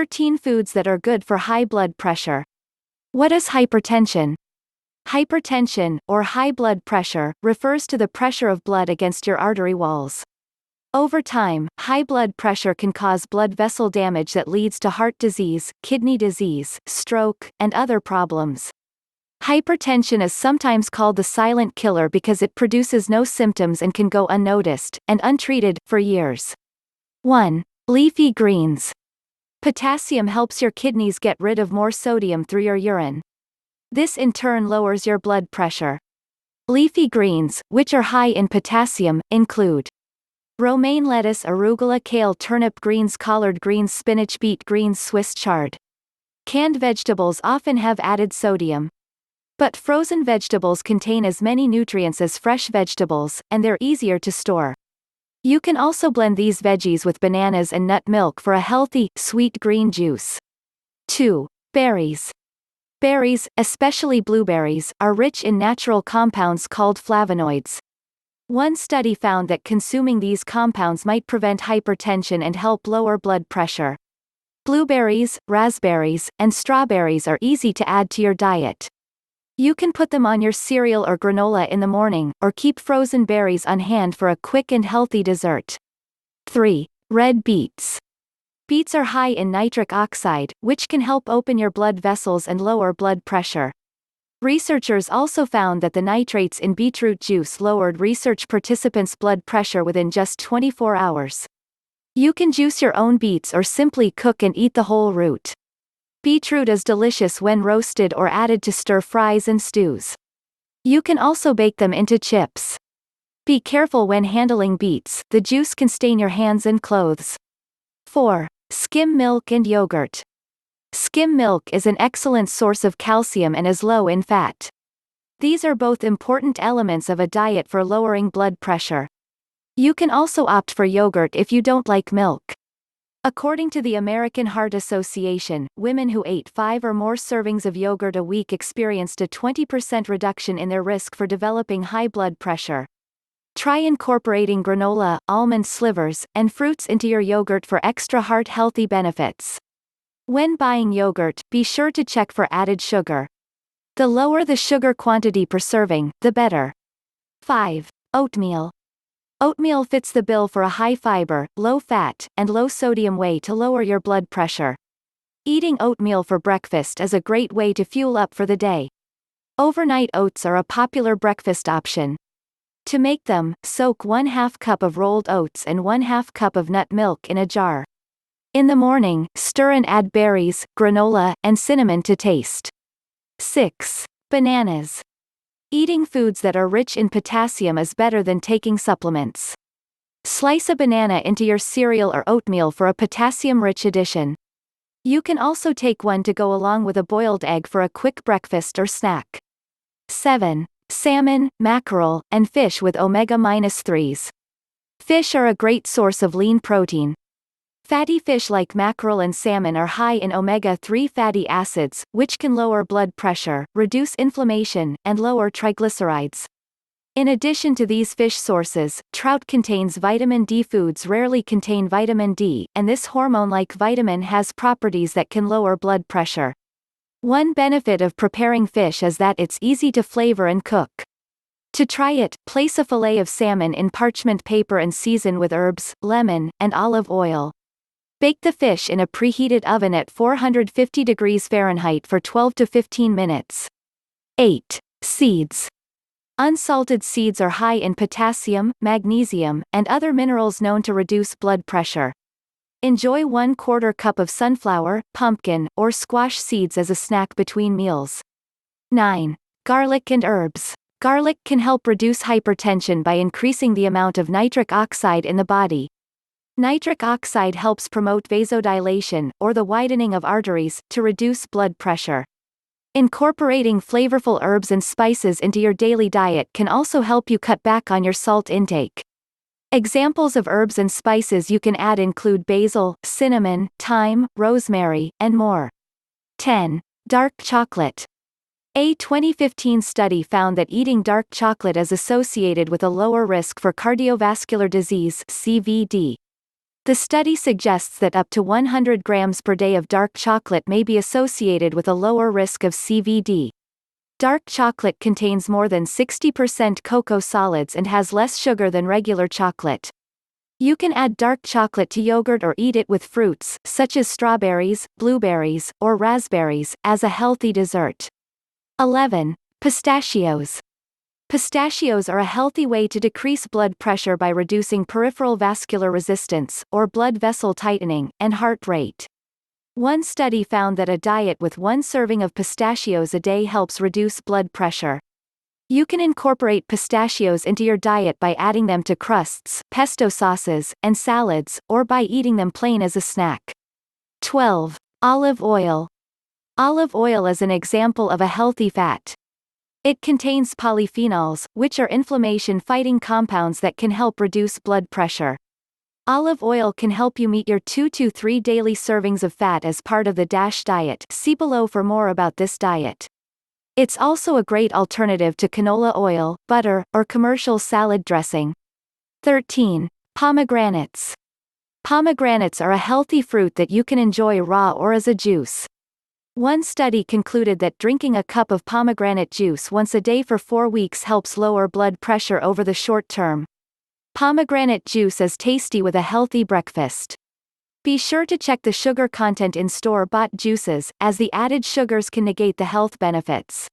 13 foods that are good for high blood pressure. What is hypertension? Hypertension, or high blood pressure, refers to the pressure of blood against your artery walls. Over time, high blood pressure can cause blood vessel damage that leads to heart disease, kidney disease, stroke, and other problems. Hypertension is sometimes called the silent killer because it produces no symptoms and can go unnoticed, and untreated, for years. 1. Leafy greens. Potassium helps your kidneys get rid of more sodium through your urine. This in turn lowers your blood pressure. Leafy greens, which are high in potassium, include romaine lettuce, arugula, kale, turnip greens, collard greens, spinach, beet greens, Swiss chard. Canned vegetables often have added sodium. But frozen vegetables contain as many nutrients as fresh vegetables, and they're easier to store. You can also blend these veggies with bananas and nut milk for a healthy, sweet green juice. 2. Berries. Berries, especially blueberries, are rich in natural compounds called flavonoids. One study found that consuming these compounds might prevent hypertension and help lower blood pressure. Blueberries, raspberries, and strawberries are easy to add to your diet. You can put them on your cereal or granola in the morning, or keep frozen berries on hand for a quick and healthy dessert. 3. Red beets. Beets are high in nitric oxide, which can help open your blood vessels and lower blood pressure. Researchers also found that the nitrates in beetroot juice lowered research participants' blood pressure within just 24 hours. You can juice your own beets or simply cook and eat the whole root. Beetroot is delicious when roasted or added to stir-fries and stews. You can also bake them into chips. Be careful when handling beets, the juice can stain your hands and clothes. 4. Skim milk and yogurt. Skim milk is an excellent source of calcium and is low in fat. These are both important elements of a diet for lowering blood pressure. You can also opt for yogurt if you don't like milk. According to the American Heart Association, women who ate 5 or more servings of yogurt a week experienced a 20% reduction in their risk for developing high blood pressure. Try incorporating granola, almond slivers, and fruits into your yogurt for extra heart-healthy benefits. When buying yogurt, be sure to check for added sugar. The lower the sugar quantity per serving, the better. 5. Oatmeal. Oatmeal fits the bill for a high-fiber, low-fat, and low-sodium way to lower your blood pressure. Eating oatmeal for breakfast is a great way to fuel up for the day. Overnight oats are a popular breakfast option. To make them, soak 1/2 cup of rolled oats and 1/2 cup of nut milk in a jar. In the morning, stir and add berries, granola, and cinnamon to taste. 6. Bananas. Eating foods that are rich in potassium is better than taking supplements. Slice a banana into your cereal or oatmeal for a potassium-rich addition. You can also take one to go along with a boiled egg for a quick breakfast or snack. 7. Salmon, mackerel, and fish with omega-3s. Fish are a great source of lean protein. Fatty fish like mackerel and salmon are high in omega-3 fatty acids, which can lower blood pressure, reduce inflammation, and lower triglycerides. In addition to these fish sources, trout contains vitamin D. Foods rarely contain vitamin D, and this hormone-like vitamin has properties that can lower blood pressure. One benefit of preparing fish is that it's easy to flavor and cook. To try it, place a fillet of salmon in parchment paper and season with herbs, lemon, and olive oil. Bake the fish in a preheated oven at 450 degrees Fahrenheit for 12 to 15 minutes. 8. Seeds. Unsalted seeds are high in potassium, magnesium, and other minerals known to reduce blood pressure. Enjoy 1/4 cup of sunflower, pumpkin, or squash seeds as a snack between meals. 9. Garlic and herbs. Garlic can help reduce hypertension by increasing the amount of nitric oxide in the body. Nitric oxide helps promote vasodilation, or the widening of arteries, to reduce blood pressure. Incorporating flavorful herbs and spices into your daily diet can also help you cut back on your salt intake. Examples of herbs and spices you can add include basil, cinnamon, thyme, rosemary, and more. 10. Dark chocolate. A 2015 study found that eating dark chocolate is associated with a lower risk for cardiovascular disease (CVD). The study suggests that up to 100 grams per day of dark chocolate may be associated with a lower risk of CVD. Dark chocolate contains more than 60% cocoa solids and has less sugar than regular chocolate. You can add dark chocolate to yogurt or eat it with fruits, such as strawberries, blueberries, or raspberries, as a healthy dessert. 11. Pistachios. Pistachios are a healthy way to decrease blood pressure by reducing peripheral vascular resistance, or blood vessel tightening, and heart rate. One study found that a diet with 1 serving of pistachios a day helps reduce blood pressure. You can incorporate pistachios into your diet by adding them to crusts, pesto sauces, and salads, or by eating them plain as a snack. 12. Olive oil. Olive oil is an example of a healthy fat. It contains polyphenols, which are inflammation-fighting compounds that can help reduce blood pressure. Olive oil can help you meet your 2 to 3 daily servings of fat as part of the DASH diet. See below for more about this diet. It's also a great alternative to canola oil, butter, or commercial salad dressing. 13. Pomegranates. Pomegranates are a healthy fruit that you can enjoy raw or as a juice. One study concluded that drinking a cup of pomegranate juice once a day for 4 weeks helps lower blood pressure over the short term. Pomegranate juice is tasty with a healthy breakfast. Be sure to check the sugar content in store-bought juices, as the added sugars can negate the health benefits.